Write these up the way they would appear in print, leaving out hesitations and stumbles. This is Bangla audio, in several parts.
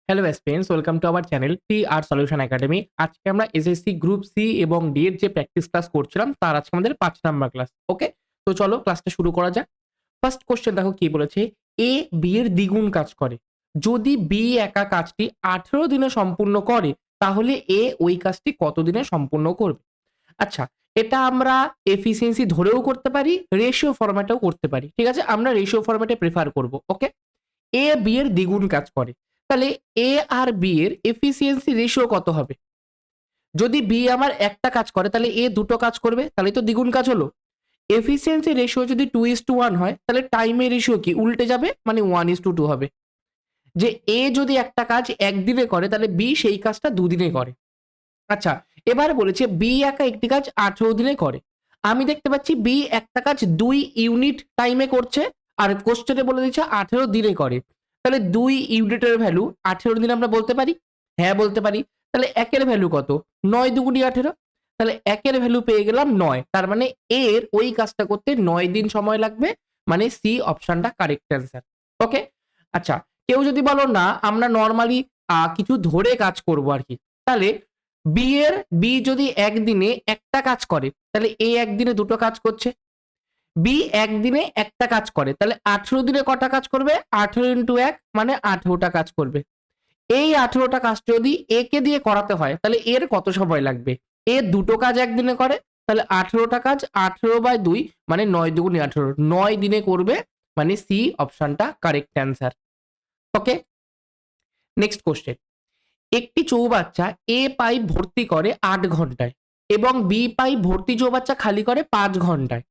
Hello students, welcome to our channel T R solution academy. আজকে আমরা এসএসসি গ্রুপ সি এবং ডি এর যে প্র্যাকটিস ক্লাস করছিলাম তার আজকে আমাদের 5 নাম্বার ক্লাস। ওকে, তো চলো ক্লাসটা শুরু করা যাক। ফার্স্ট কোশ্চেন দেখো কি বলেছে, এ বি এর দ্বিগুণ কাজ করে। যদি বি একা কাজটি 18 দিনে সম্পূর্ণ করে তাহলে এ ওই কাজটি কত দিনে সম্পূর্ণ করবে। আচ্ছা, এটা আমরা এফিসিয়েন্সি ধরেও করতে পারি, রেশিও ফরম্যাটেও করতে পারি। ঠিক আছে, আমরা রেশিও ফরম্যাটে প্রেফার করব। ওকে, এ বি এর দ্বিগুণ কাজ করে, তাহলে এ আর বি এর এফিসিয়েন্সি রেশিও কত হবে? যদি বি আমার একটা কাজ করে তাহলে এ দুটো কাজ করবে, তাহলে তো দ্বিগুণ কাজ হলো। এফিসিয়েন্সি রেশিও যদি 2:1 হয় তাহলে টাইমের রেশিও কি উল্টে যাবে, মানে 1:2 হবে। যে এ যদি একটা কাজ একদিনে করে তাহলে বি সেই কাজটা দুদিনে করে। আচ্ছা, এবার বলেছে বি একা একটি কাজ 18 দিনে করে। আমি দেখতে পাচ্ছি বি একটা কাজ 2 ইউনিট টাইমে করছে, আর কোশ্চেনে বলে দিচ্ছে 18 দিনে করে। তাহলে 2 ইউনিটের ভ্যালু 18 দিন আমরা বলতে পারি? হ্যাঁ বলতে পারি। তাহলে একের ভ্যালু কত? 9 দুগুণি 18। তাহলে একের ভ্যালু পেয়ে গেলাম 9। তার মানে এর ওই কাজটা করতে 9 দিন সময় লাগবে, মানে সি অপশনটা কারেক্ট অ্যান্সার। ওকে, আচ্ছা, কেউ যদি বলো না আমরা নর্মালি কিছু ধরে কাজ করব আর কি, তাহলে বি যদি একদিনে একটা কাজ করে তাহলে এ একদিনে দুটো কাজ করছে। বি একদিনে একটা কাজ করে তাহলে 18 দিনে কটা কাজ করবে? 18 ইন্টু 1 মানে 18টা কাজ করবে। এই 18টা কাজ যদি এ কে দিয়ে করাতে হয় তাহলে এর কত সময় লাগবে? এ দুটো কাজ একদিনে করে, তাহলে 18টা কাজ 18/2 মানে 9 দুগুণে 18, 9 দিনে করবে, মানে সি অপশনটা কারেক্ট অ্যান্সার। ওকে, নেক্সট কোশ্চেন। একটি চৌবাচ্চা এ পাইপ ভর্তি করে 8 ঘন্টায় এবং বি পাইপ ভর্তি চৌবাচ্চা খালি করে 5 ঘন্টায়।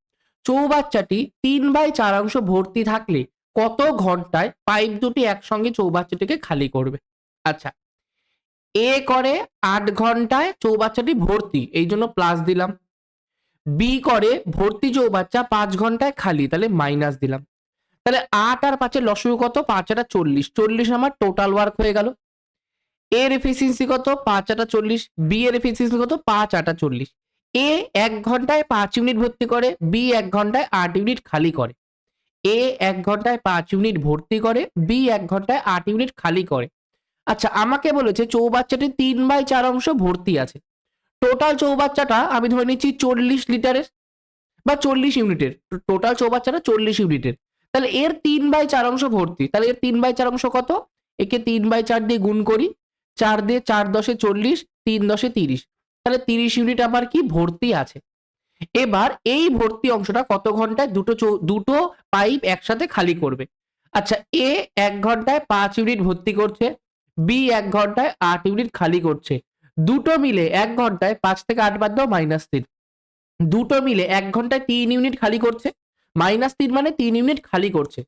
চৌবাচ্চাটি 3/4 অংশ ভর্তি থাকলে কত ঘন্টায় পাইপ দুটি একসঙ্গে চৌবাচ্চাটিকে খালি করবে? আচ্ছা, এ করে 8 ঘন্টায় চৌবাচ্চাটি ভর্তি, এই জন্য প্লাস দিলাম। বি করে ভর্তি চৌবাচ্চা 5 ঘন্টায় খালি, তাহলে মাইনাস দিলাম। তাহলে 8 আর 5 এর লসাগু কত? 5 আর 40, 40 আমার টোটাল ওয়ার্ক হয়ে গেল। এর এফিসিয়েন্সি কত? 5/8, বি এর এফিসিয়েন্সি কত? 5/8। এ 1 ঘন্টায় 5 ইউনিট ভর্তি করে, বি 1 ঘন্টায় 8 ইউনিট খালি করে। এ 1 ঘন্টায় 5 ইউনিট ভর্তি করে, বি 1 ঘন্টায় 8 ইউনিট খালি করে। আচ্ছা, আমাকে বলেছে চৌবাচ্চাটি 3/4 অংশ ভর্তি আছে। টোটাল চৌবাচ্চাটা আমি ধরে নিচ্ছি 40 লিটারের বা 40 ইউনিটের। টোটাল চৌবাচ্চাটা 40 ইউনিটের। তাহলে এর 3/4 অংশ ভর্তি, তাহলে এর 3/4 অংশ কত? একে 3/4 দিয়ে গুণ করি, 4 দিয়ে 4 10 40, 3 10 30, তাহলে 30 ইউনিট আমার কি ভর্তি আছে। এবার এই ভর্তি অংশটা কত ঘন্টায় দুটো পাইপ একসাথে খালি করবে? আচ্ছা, এ 1 ঘন্টায় 5 ইউনিট ভর্তি করছে, বি 1 ঘন্টায় 8 ইউনিট খালি করছে। দুটো মিলে 1 ঘন্টায় 5 থেকে 8 বাদ দাও, -3। দুটো মিলে 1 ঘন্টায় 3 ইউনিট খালি করছে, -3 মানে 3 ইউনিট খালি করছে।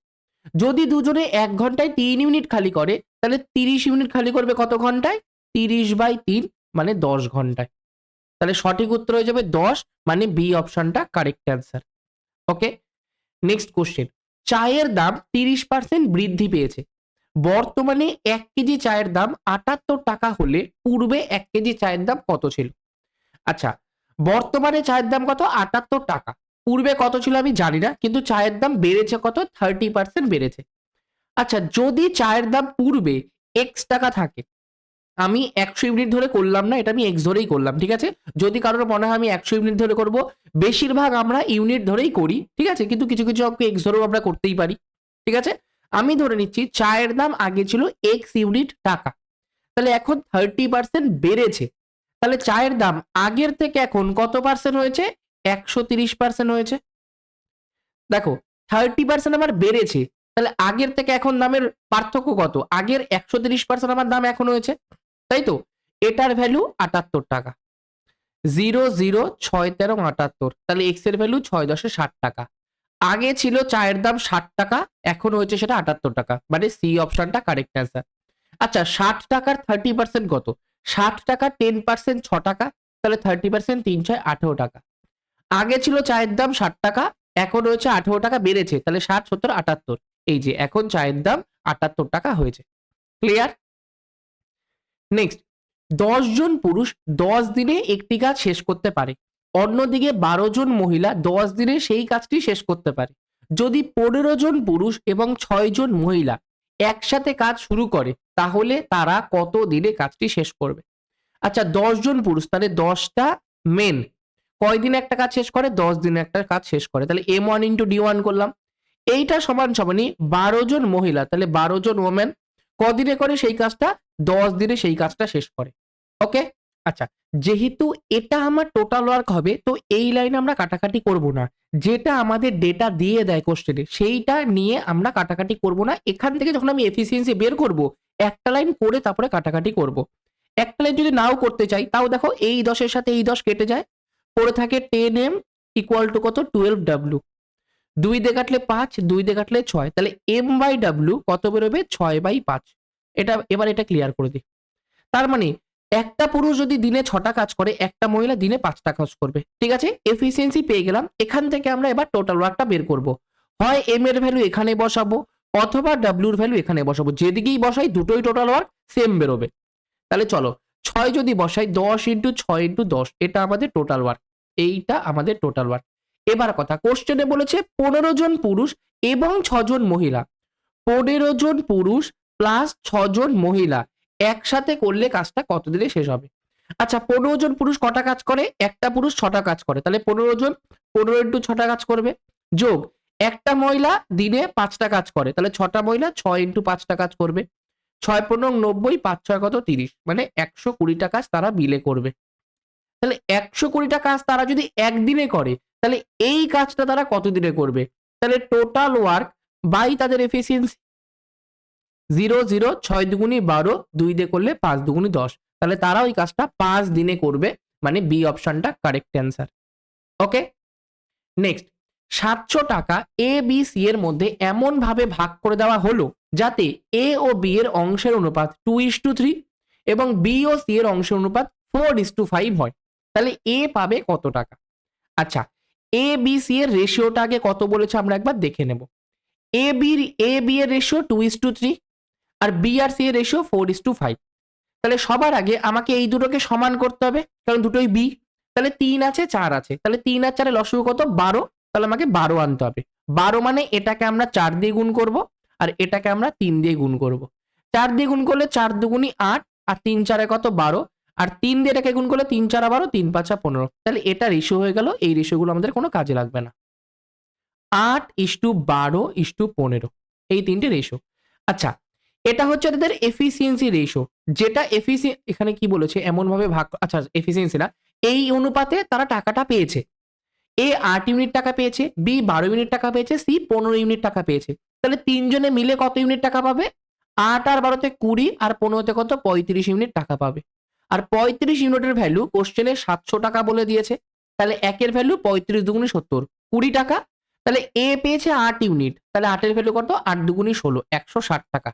যদি দুজনে 1 ঘন্টায় 3 ইউনিট খালি করে তাহলে 30 ইউনিট খালি করবে কত ঘন্টায়? 30/3 মানে 10 ঘন্টায়। তাহলে সঠিক উত্তর হয়ে যাবে 10, মানে বি অপশনটা কারেক্ট অ্যান্সার। ওকে, নেক্সট কোশ্চেন। চায়ের দাম 30% বৃদ্ধি পেয়েছে। বর্তমানে 1 কেজি চায়ের দাম 78 টাকা হলে পূর্বে 1 কেজি চায়ের দাম কত ছিল? আচ্ছা, বর্তমানে চায়ের দাম কত? 78 টাকা। পূর্বে কত ছিল আমি জানি না, কিন্তু চায়ের দাম বেড়েছে কত? 30% বেড়েছে। আচ্ছা, যদি চায়ের দাম পূর্বে এক্স টাকা থাকে, আমি 100 ইউনিট ধরে করলাম না, এটা আমি এক্স ধরেই করলাম, ঠিক আছে? যদি কারোর মনে হয় আমি 100 ইউনিট ধরে করব, বেশিরভাগ আমরা ইউনিট ধরেই করি, ঠিক আছে? কিন্তু কিছু কিছু এক্স ধরেও আমরা করতেই পারি, ঠিক আছে? আমি ধরে নিচ্ছি চায়ের দাম আগে ছিল এক্স ইউনিট টাকা, তাহলে এখন 30% বেড়েছে। তাহলে চায়ের দাম আগের থেকে এখন কত পার্সেন্ট হয়েছে? 130% হয়েছে। দেখো, 30% আমার বেড়েছে, তাহলে আগের থেকে এখন দামের পার্থক্য কত? আগের 130% আমার দাম এখন হয়েছে, তাই তো? এটার ভ্যালু 78 টাকা। 0 0 6 13 78, তাহলে এক্স এর ভ্যালু 6 10 60 টাকা। আগে ছিল চায়ের দাম 60 টাকা, এখন হয়েছে সেটা 78 টাকা, মানে সি অপশনটা কারেক্ট অ্যান্সার। আচ্ছা, 60 টাকার 30% কত? 60 টাকা 10% 6 টাকা, তাহলে 30% 3 6 18 টাকা। আগে ছিল চায়ের দাম 60 টাকা, এখন হয়েছে 18 টাকা, বেড়েছে, তাহলে 60 70 78, এই যে এখন চায়ের দাম 78 টাকা হয়েছে। ক্লিয়ার? নেক্সট, 10 জন পুরুষ 10 দিনে একটি কাজ শেষ করতে পারে, অন্যদিকে 12 জন মহিলা 10 দিনে সেই কাজটি শেষ করতে পারে। যদি 15 জন পুরুষ এবং 6 জন মহিলা একসাথে কাজ শুরু করে তাহলে তারা কত দিনে কাজটি শেষ করবে? আচ্ছা 10 জন পুরুষ, তাহলে 10টা মেন কয়দিনে একটা কাজ শেষ করে? 10 দিনে একটা কাজ শেষ করে। তাহলে M1 ইন্টু D1 করলাম। এইটা সমান সমানই 12 জন মহিলা, তাহলে 12 জন ওমেন কদিনে করে সেই কাজটা? 10 দিনে সেই কাজটা শেষ করে। ওকে। আচ্ছা যেহেতু এটা আমার টোটাল ওয়ার্ক হবে, তো এই লাইনে আমরা কাটাকাটি করব না। যেটা আমাদের ডেটা দিয়ে দেয় কোশ্চেনে সেইটা নিয়ে আমরা কাটাকাটি করব না। এখান থেকে যখন আমি এফিসিয়েন্সি বের করব, একটা লাইন করে তারপরে কাটাকাটি করব। একটা লাইন যদি নাও করতে চাই, তাও দেখো এই 10 এর সাথে এই 10 কেটে যায়, পড়ে থাকে 10m ইকুয়াল টু কত? 12w। 2 দিয়ে কাটলে 5, 2 দিয়ে কাটলে 6, তাহলে m/w কত বেরোবে? 6/5। এটা ক্লিয়ার করে দিই। তার মানে একটা পুরুষ যদি দিনে 6টা কাজ করে, একটা মহিলা দিনে 5টা কাজ করবে। ঠিক আছে, এফিসিয়েন্সি পেয়ে গেলাম। এখান থেকে আমরা এবার টোটাল ওয়ার্কটা বের করব। হয় m এর ভ্যালু এখানে বসাবো অথবা w এর ভ্যালু এখানে বসাবো। যেদিকেই বসাই দুটোই টোটাল ওয়ার্ক সেম বেরোবে। তাহলে চলো 6 যদি বসাই, 10 ইন্টু 6 ইন্টু 10, এটা আমাদের টোটাল ওয়ার্ক। এইটা আমাদের টোটাল ওয়ার্ক। এবার কথা, কোশ্চেনে বলেছে 15 জন পুরুষ এবং 6 জন মহিলা। 15 জন পুরুষ প্লাস 6 জন মহিলা একসাথে করলে কাজটা কত দিনে শেষ হবে? আচ্ছা 15 জন পুরুষ কটা কাজ করে? একটা পুরুষ 6টা কাজ করে, তাহলে 15 জন 15 ইন্টু 6টা কাজ করবে, যোগ একটা মহিলা দিনে 5টা কাজ করে, তাহলে 6টা মহিলা 6 ইন্টু 5টা কাজ করবে। 6×৫ 90, 5×6 কত? 30, মানে 120টা কাজ তারা মিলে করবে। তাহলে 120টা কাজ তারা যদি একদিনে করে, তাহলে এই কাজটা তারা কত দিনে করবে? তাহলে টোটাল ওয়ার্ক বাই তাদের এফিসিয়েন্সি। 0 0 6 দুগুনি 12, 2 দিয়ে করলে 5 দুগুনি 10, তাহলে তারা ওই কাজটা 5 দিনে করবে, মানে বি অপশনটা কারেক্ট অ্যান্সার। ওকে। নেক্সট, 700 টাকা এ বি সি এর মধ্যে এমন ভাবে ভাগ করে দেওয়া হলো যাতে এ ও বি এর অংশের অনুপাত 2:3 এবং বি ও সি এর অংশের অনুপাত 4:5 হয়। তাহলে এ পাবে কত টাকা? আচ্ছা এ বি সি এর রেশিওটা আগে কত বলেছে আমরা একবার দেখে নেব। এ বি এর রেশিও 2:3 আর বি আর সি এর রেশিও 4:5। তাহলে সবার আগে আমাকে এই দুটোকে সমান করতে হবে, কারণ দুটোই বি। তাহলে 3 আছে 4 আছে, তাহলে 3 আর 4 লসাগু কত? 12। তাহলে আমাকে 12 আনতে হবে। 12 মানে এটাকে আমরা 4 দিয়ে গুণ করব আর এটাকে আমরা 3 দিয়ে গুণ করব। 4 দিয়ে গুণ করলে 4 দুগুনি 8 আর 3 4 কত? 12, আর 3 দিয়ে এটাকে গুণ করলে 3 4 12, 3 5 15। তাহলে এটা রেশিও হয়ে গেল। এই রেশিওগুলো আমাদের কোনো কাজে লাগবে না। 8:12:15, এই তিনটে রেশিও। আচ্ছা এটা হচ্ছে তাদের এফিসিয়েন্সি রেশিও, যেটা এখানে কি বলেছে? এমন ভাবে ভাগ, আচ্ছা এফিসিয়েন্সি না, এই অনুপাতে তারা টাকাটা পেয়েছে। এ 8 ইউনিট টাকা পেয়েছে, বি 12 ইউনিট টাকা পেয়েছে, সি 15 ইউনিট টাকা পেয়েছে। তাহলে তিনজনে মিলে কত ইউনিট টাকা পাবে? 8 আর 12তে 20 আর 15তে কত? 35 ইউনিট টাকা পাবে। আর 35 ইউনিটের ভ্যালু কোশ্চেনে 700 টাকা বলে দিয়েছে। তাহলে একের ভ্যালু 35 দুগুণে 70, 20 টাকা। তাহলে এ পেয়েছে 8 ইউনিট, তাহলে 8 এর ভ্যালু কত? 8 দুগুণে 16, 160 টাকা।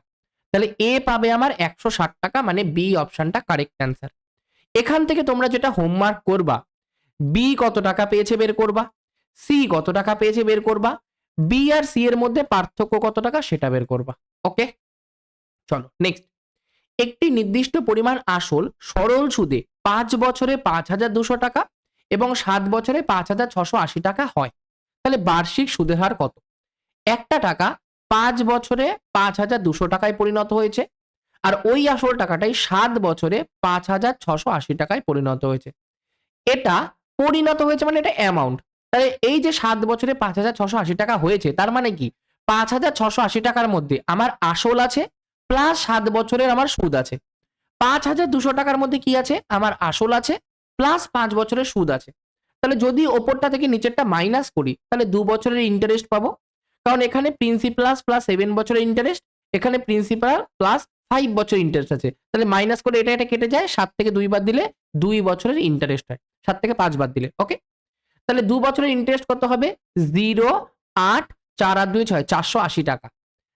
তাহলে এ পাবে আমার 160 টাকা, মানে বি অপশনটা কারেক্ট অ্যান্সার। এখান থেকে তোমরা যেটা হোমওয়ার্ক করবা, বি কত টাকা পেয়েছে বের করবা, সি কত টাকা পেয়েছে বের করবা, বি আর সি এর মধ্যে পার্থক্য কত টাকা সেটা বের করবা। ওকে চলো নেক্সট। একটি নির্দিষ্ট পরিমাণ আসল সরল সুদে 5 বছরে 5,200 টাকা এবং 7 বছরে 5,680 টাকা হয়, তাহলে বার্ষিক সুদের হার কত? একটা টাকা 5 বছরে 5,200 টাকায় পরিণত হয়েছে, আর ওই আসল টাকাটাই 7 বছরে 5,680 টাকায় পরিণত হয়েছে। এটা পরিণত হয়েছে মানে এটা অ্যামাউন্ট। তাহলে এই যে 7 বছরে 5,680 টাকা হয়েছে, তার মানে কি 5,680 টাকার মধ্যে আমার আসল আছে প্লাস 7 বছরের আমার সুদ আছে। 5,200 টাকার মধ্যে কি আছে? আমার আসল আছে প্লাস 5 বছরের সুদ আছে। তাহলে যদি ওপরটা থেকে নিচেরটা মাইনাস করি, তাহলে 2 বছরের ইন্টারেস্ট পাবো, কারণ এখানে প্রিন্সিপাল প্লাস 7 বছরের ইন্টারেস্ট, এখানে প্রিন্সিপাল প্লাস 5 বছর ইন্টারেস্ট আছে। তাহলে মাইনাস করে এটা কেটে যায়, 7 থেকে 2 বাদ দিলে 2 বছরের ইন্টারেস্ট হয়, 7 থেকে 5 বাদ দিলে। ওকে, তাহলে 2 বছরের ইন্টারেস্ট কত হবে? 0 8 4 আর 2 6, 480 টাকা।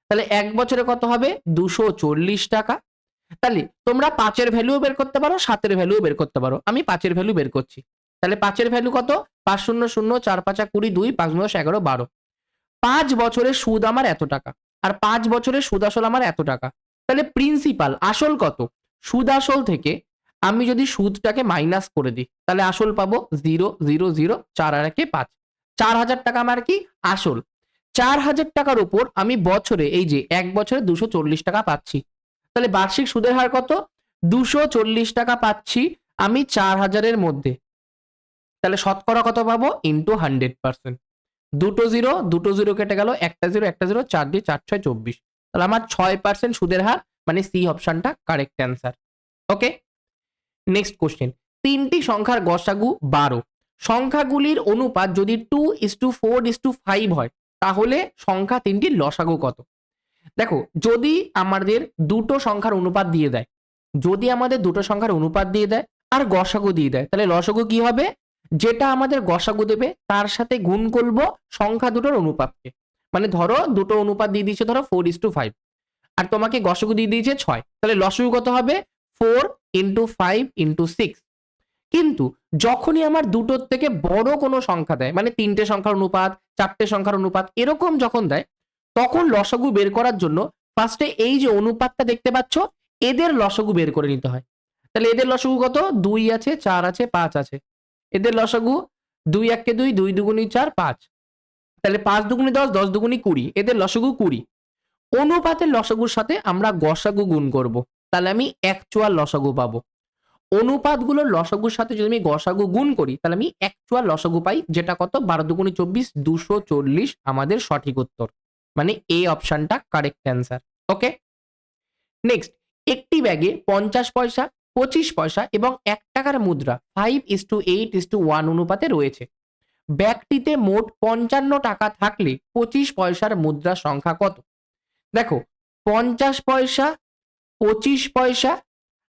তাহলে 1 বছরে কত হবে? 240 টাকা। তাহলে তোমরা 5 এর ভ্যালুও বের করতে পারো, 7 এর ভ্যালুও বের করতে পারো। আমি 5 এর ভ্যালু বের করছি। তাহলে 5 এর ভ্যালু কত? 5 0 0 4 5 20 2 5 10 11 12। 5 বছরের সুদ আমার এত টাকা, আর 5 বছরের সুদ আসল আমার এত টাকা। তাহলে প্রিন্সিপাল আসল কত? সুদ আসল থেকে আমি যদি সুদটাকে মাইনাস করে দিই, তাহলে আসল পাবো 0 0 0, 4 আর 1 5, 4,000 টাকা আমার কি আসল। 4,000 টাকার উপর আমি বছরে এই যে 1 বছরে 240 টাকা পাচ্ছি, তাহলে বার্ষিক সুদের হার কত? 240 টাকা পাচ্ছি আমি 4,000-এর মধ্যে, তাহলে শতকরা কত পাবো? ইন্টু 100%। দুটো জিরো কেটে গেল, একটা জিরো 4 দিয়ে 4 6 24, তাহলে আমার 6% সুদের হার, মানে সি অপশনটা কারেক্ট অ্যান্সার। ওকে, নেক্সট কোশ্চেন। তিনটি সংখ্যার গসাগু 12, সংখ্যাগুলির অনুপাত যদি 2:4:5 হয়, তাহলে সংখ্যা তিনটির লসাগু কত? দেখো, যদি আমাদের দুটো সংখ্যার অনুপাত দিয়ে দেয়, যদি আমাদের দুটো সংখ্যার অনুপাত দিয়ে দেয় আর গসাগু দিয়ে দেয়, তাহলে লসাগু কি হবে? যেটা আমাদের গসাগু দেবে তার সাথে গুণ করবো সংখ্যা দুটোর অনুপাতকে। মানে ধরো দুটো অনুপাত দিয়ে দিয়েছে ধরো 4:5, আর তোমাকে গসাগু দিয়ে দিয়েছে 6, তাহলে লসাগু কত হবে? 4:5:6। কিন্তু যখনই আমার দুটোর থেকে বড় কোনো সংখ্যা দেয়, মানে 3টে সংখ্যার অনুপাত, 4টে সংখ্যার অনুপাত, এরকম যখন দেয়, তখন লসাগু বের করার জন্য ফার্স্টে এই যে অনুপাতটা দেখতে পাচ্ছ, এদের লসাগু বের করে নিতে হয়। তাহলে এদের লসাগু কত? 2 আছে, 4 আছে, 5 আছে। এদের লসাগু 2 1 2, 2 2 4, 5। তাহলে 5 2 10, 10 2 20, এদের লসাগু 20। অনুপাতের লসাগুর সাথে আমরা গসাগু গুণ করব, তাহলে আমি অ্যাকচুয়াল লসাগু পাবো। অনুপাতগুলোর লসাগুর সাথে যদি আমি গসাগু গুণ করি, তাহলে আমি অ্যাকচুয়াল লসাগু পাই, যেটা কত? 12 2 24, 240 আমাদের সঠিক উত্তর, মানে এ অপশনটা কারেক্ট অ্যান্সার। ওকে, নেক্সট। একটি ব্যাগে 50 পয়সা, 25 পয়সা এবং 1 টাকার মুদ্রা 5:8:1 অনুপাতে রয়েছে। ব্যাগটিতে মোট 55 টাকা থাকলে 25 পয়সার মুদ্রার সংখ্যা কত? দেখো, 50 পয়সা, 25 পয়সা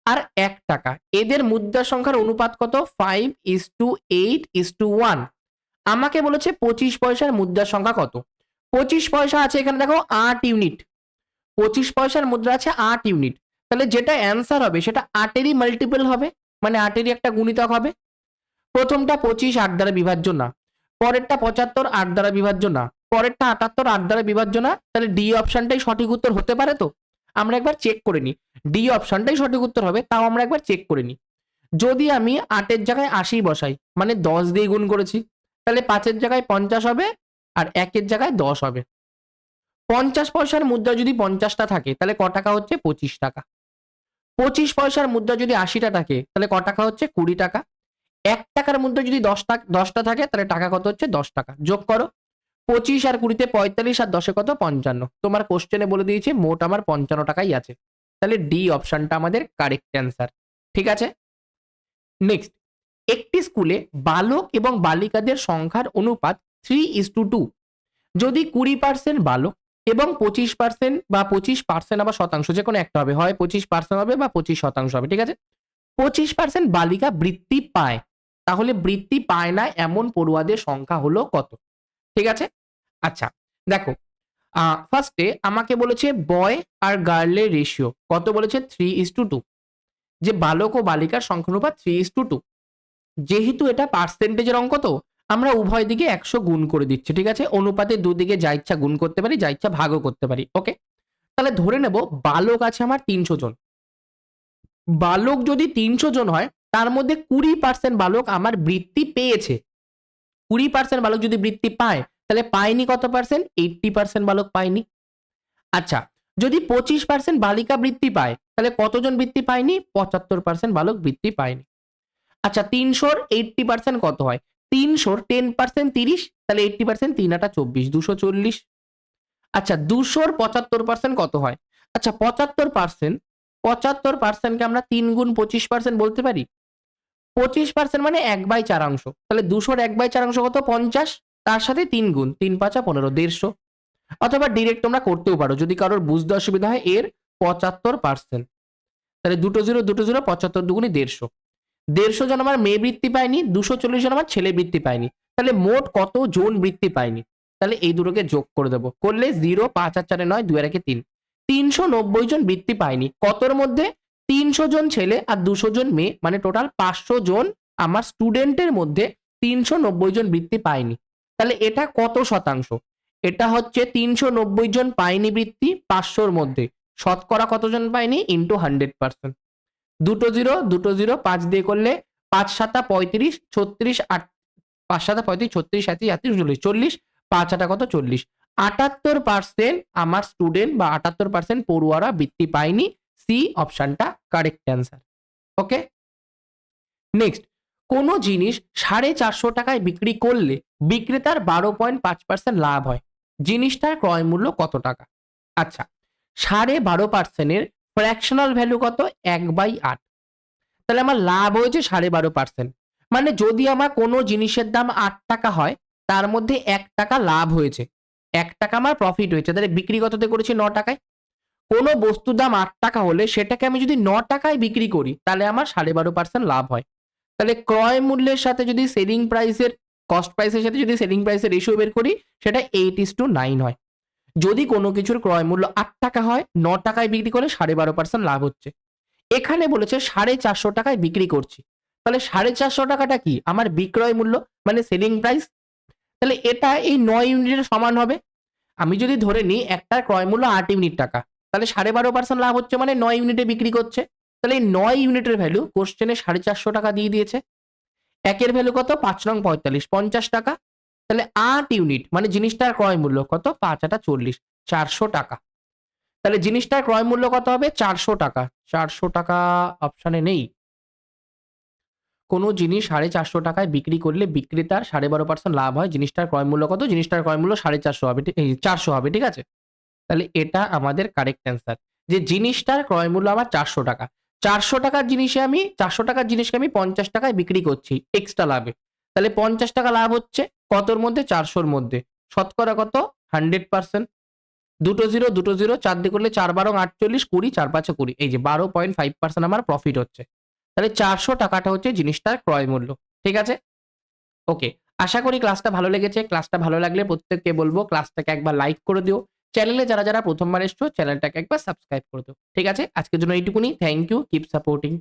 আর 1 টাকা, এদের মুদ্রা সংখ্যার অনুপাত কত? 5:8:1। আমাকে বলেছে 25 পয়সার মুদ্রার সংখ্যা কত? 25 পয়সা আছে এখানে দেখো 8 ইউনিট, 25 পয়সার মুদ্রা আছে 8 ইউনিট, তাহলে যেটা অ্যান্সার হবে সেটা 8-এরই মাল্টিপল হবে, মানে 8-এরই একটা গুণিতক হবে। প্রথমটা 25 8 দ্বারা বিভাজ্য না, পরেরটা 75 8 দ্বারা বিভাজ্য না, পরেরটা 78 8 দ্বারা বিভাজ্য না, তাহলে ডি অপশনটাই সঠিক উত্তর হতে পারে। তো আমরা একবার চেক করে নিই, ডি অপশনটাই সঠিক উত্তর হবে, তাও আমরা একবার চেক করে নিই। যদি আমি 8-এর জায়গায় 80 বসাই, মানে 10 দিয়ে গুণ করেছি, তাহলে 5-এর জায়গায় 50 হবে আর 1-এর জায়গায় 10 হবে। 50 পয়সার মুদ্রা যদি 50টা থাকে, তাহলে ক টাকা হচ্ছে? 25 টাকা। 25 পয়সার মুদ্রা যদি 80টা থাকে, তাহলে ক টাকা হচ্ছে? 20 টাকা। 1 টাকার মুদ্রা যদি 10টা থাকে, তাহলে টাকা কত হচ্ছে? 10 টাকা। যোগ করো, 25 আর 20-তে 45 আর 10-এ কত? 55। তোমার কোশ্চেনে বলে দিয়েছে মোট আমার 55 টাকাই আছে, তাহলে ডি অপশনটা আমাদের কারেক্ট অ্যান্সার। ঠিক আছে, নেক্সট। একটি স্কুলে বালক এবং বালিকাদের সংখ্যার অনুপাত 3:2। যদি 20% বালক এবং 25% বা 25% আবার শতাংশ, যে কোনো একটা হবে, হয় 25% হবে বা 25% হবে, ঠিক আছে। 25% বালিকা বৃত্তি পায়, তাহলে বৃত্তি পায় না এমন পড়ুয়াদের সংখ্যা হলো কত? ঠিক আছে, আচ্ছা দেখো, ফার্স্টে আমাকে বলেছে বয় আর গার্লের রেশিও কত বলেছে? 3:2। যে বালক ও বালিকার সংখ্যানুপাত 3:2, যেহেতু এটা পার্সেন্টেজের অঙ্ক, তো আমরা উভয় দিকে 100 গুণ করে দিচ্ছি, ঠিক আছে। অনুপাতের দুদিকে যা ইচ্ছা গুণ করতে পারি, যা ইচ্ছা ভাগও করতে পারি। ওকে, তাহলে ধরে নেব বালক আছে আমার 300 জন। বালক যদি 300 জন হয়, তার মধ্যে 20% বালক আমার বৃত্তি পেয়েছে। 20% বালক যদি বৃত্তি পায়, তাহলে পায়নি কত পার্সেন্ট? 80% বালক পায়নি। আচ্ছা, যদি 25% বালিকা বৃত্তি পায়, তাহলে কতজন বৃত্তি পায়নি? 75% বালক বৃত্তি পায়নি। আচ্ছা, 300-র 80% কত হয়? 300-র 10% 30, তাহলে 80% 3 8 24, 240। আচ্ছা, 200-র 75% কত হয়? আচ্ছা, 75%কে আমরা 3 গুণ 25% বলতে পারি। 25% মানে 1/4, তাহলে 200-র 1/4 কত? 50, তার সাথে 3 গুণ, 3 5 15, 150। অথবা ডিরেক্ট তোমরা করতেও পারো, যদি কারোর বুঝতে অসুবিধা হয়, এর 75%, তাহলে 2 0 2 0, 75 দুগুণে 150। 150 জন আমার মেয়ে বৃত্তি পায়নি, 240 জন আমার ছেলে বৃত্তি পায়নি, তাহলে মোট কত জন বৃত্তি পায়নি? তাহলে এই দুটোকে যোগ করে দেবো, করলে 0 5 আর 4 9, 2 আর 1 3, 390 জন বৃত্তি পায়নি। কতর মধ্যে? 300 জন ছেলে আর 200 জন মেয়ে, মানে টোটাল 500 জন আমার স্টুডেন্টের মধ্যে 390 জন বৃত্তি পায়নি। তাহলে এটা কত শতাংশ? এটা হচ্ছে 390 জন পায়নি বৃত্তি 500-র মধ্যে, শতকরা কতজন পায়নি? ইন্টু 100%। দুটো জিরো, 5 দিয়ে করলে 5 7 35, 36 8, 5 7 35, 36 37 38 40, 5 8 কত? 40। 78% আমার স্টুডেন্ট বা 78% পড়ুয়ারা বৃত্তি পায়নি। সি অপশনটা কারেক্ট অ্যান্সার। ওকে, নেক্সট, কোনো জিনিস 450 টাকায় বিক্রি করলে বিক্রেতার 12.5% লাভ হয়, জিনিসটার ক্রয় মূল্য কত টাকা? আচ্ছা, 12.5%-এর ফ্র্যাকশনাল ভ্যালু কত? 1/8। তাহলে আমার লাভ হয়েছে 12.5%। মানে যদি আমার কোনো জিনিসের দাম 8 টাকা হয়, তার মধ্যে 1 টাকা লাভ হয়েছে, 1 টাকা আমার প্রফিট হয়েছে, তাহলে বিক্রি কততে করেছি? 9 টাকায়। কোনো বস্তুর দাম 8 টাকা হলে সেটাকে আমি যদি 9 টাকায় বিক্রি করি, তাহলে আমার 12.5% লাভ হয়। তাহলে ক্রয় মূল্যের সাথে যদি সেলিং প্রাইসের, কস্ট প্রাইসের সাথে যদি সেলিং প্রাইসের রেশিও বের করি, সেটা 8:9 হয়। যদি কোনো কিছুর ক্রয় মূল্য 8 টাকা হয়, 9 টাকায় বিক্রি করে 12.5% লাভ হচ্ছে। এখানে বলেছে 450 টাকায় বিক্রি করছি, তাহলে 450 টাকাটা কি? আমার বিক্রয় মূল্য, মানে সেলিং প্রাইস। তাহলে এটা এই 9 ইউনিটের সমান হবে। আমি যদি ধরে নিই একটার ক্রয় মূল্য 8 ইউনিট টাকা, তাহলে 12.5% লাভ হচ্ছে, মানে 9 ইউনিটে বিক্রি করছে। তাহলে এই 9 ইউনিটের ভ্যালু কোশ্চেনে 450 টাকা দিয়ে দিয়েছে। একের ভ্যালু কত? 5 নং 45, 50 টাকা। তাহলে 8 ইউনিট মানে জিনিসটার ক্রয় মূল্য কত? 5 8 40, 400 টাকা। তাহলে জিনিসটার ক্রয় মূল্য কত হবে? 400 টাকা। 400 টাকা অপশনে নেই। কোনো জিনিস 450 টাকায় বিক্রি করলে বিক্রেতার 12.5% লাভ হয়, জিনিসটার ক্রয় মূল্য কত? জিনিসটার ক্রয় মূল্য 450 হবে, 400 হবে, ঠিক আছে? তাহলে এটা আমাদের কারেক্ট অ্যান্সার, যে জিনিসটার ক্রয় মূল্য আমার 400 টাকা। 400 টাকার জিনিসে আমি 400 টাকার জিনিসকে আমি 50 টাকায় বিক্রি করছি এক্সট্রা লাভে। তাহলে 50 টাকা লাভ হচ্ছে কতর মধ্যে? 400-র মধ্যে। শতকরা কত? 100%। দুটো জিরো, দুটো জিরো, 4 দিয়ে করলে 4 12 48, 20, 4 5 20। এই যে 12.5% আমার প্রফিট হচ্ছে। তাহলে 400 টাকাটা হচ্ছে জিনিসটার ক্রয় মূল্য। ঠিক আছে? ওকে। আশা করি ক্লাসটা ভালো লেগেছে। ক্লাসটা ভালো লাগলে প্রত্যেককে বলব ক্লাসটাকে একবার লাইক করে দিও। চ্যানেলে যারা প্রথমবার এসছো চ্যানেলটাকে একবার সাবস্ক্রাইব করে দিও। ঠিক আছে? আজকের জন্য এইটুকুনি। Thank you. Keep supporting.